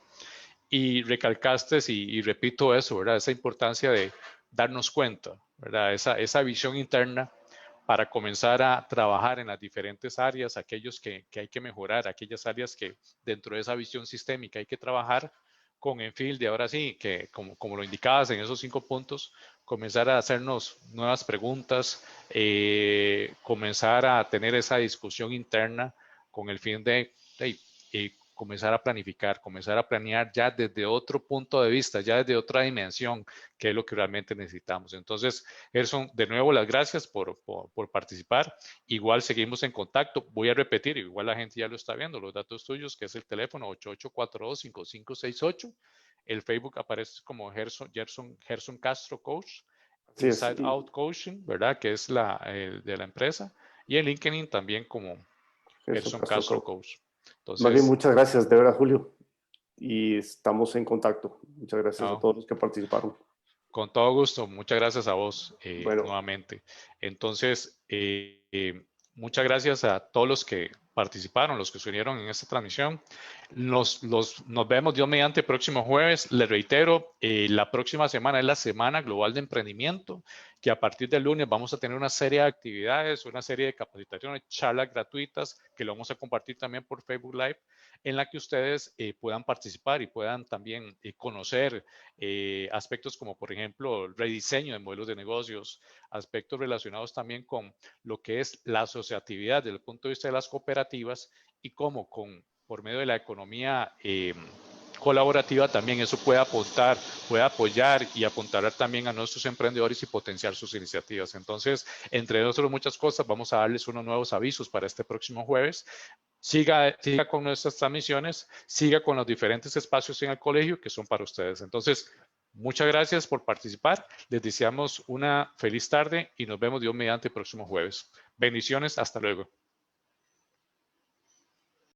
y recalcaste y repito eso, ¿verdad? Esa importancia de darnos cuenta, ¿verdad? Esa visión interna para comenzar a trabajar en las diferentes áreas, aquellos que hay que mejorar, aquellas áreas que dentro de esa visión sistémica hay que trabajar con Enfield, de ahora sí, que como lo indicabas en esos 5 puntos, comenzar a hacernos nuevas preguntas, comenzar a tener esa discusión interna con el fin de comenzar a planificar, comenzar a planear ya desde otro punto de vista, ya desde otra dimensión, que es lo que realmente necesitamos. Entonces, Gerson, de nuevo las gracias por participar. Igual seguimos en contacto. Voy a repetir, igual la gente ya lo está viendo, los datos tuyos, que es el teléfono 8842-5568. El Facebook aparece como Gerson Castro Coach, Así es. Inside Out Coaching, ¿verdad? Que es de la empresa. Y en LinkedIn también como Eso, Gerson Castro Castro Coach. Coach. Más bien, Entonces, muchas gracias, de verdad, Julio. Y estamos en contacto. Muchas gracias a no, todos los que participaron. Con todo gusto, muchas gracias a vos Bueno, nuevamente. Entonces, muchas gracias a todos los que participaron, los que se unieron en esta transmisión. Nos vemos Dios mediante próximo jueves. Les reitero, la próxima semana es la Semana Global de Emprendimiento, que a partir del lunes vamos a tener una serie de actividades, una serie de capacitaciones, charlas gratuitas que lo vamos a compartir también por Facebook Live, en la que ustedes puedan participar y puedan también conocer aspectos como, por ejemplo, el rediseño de modelos de negocios, aspectos relacionados también con lo que es la asociatividad desde el punto de vista de las cooperativas y cómo por medio de la economía colaborativa también eso puede apuntar, puede apoyar y apuntar también a nuestros emprendedores y potenciar sus iniciativas. Entonces, entre otras muchas cosas, vamos a darles unos nuevos avisos para este próximo jueves. Siga con nuestras transmisiones, siga con los diferentes espacios en el colegio que son para ustedes. Entonces, muchas gracias por participar. Les deseamos una feliz tarde y nos vemos Dios mediante el próximo jueves. Bendiciones, hasta luego.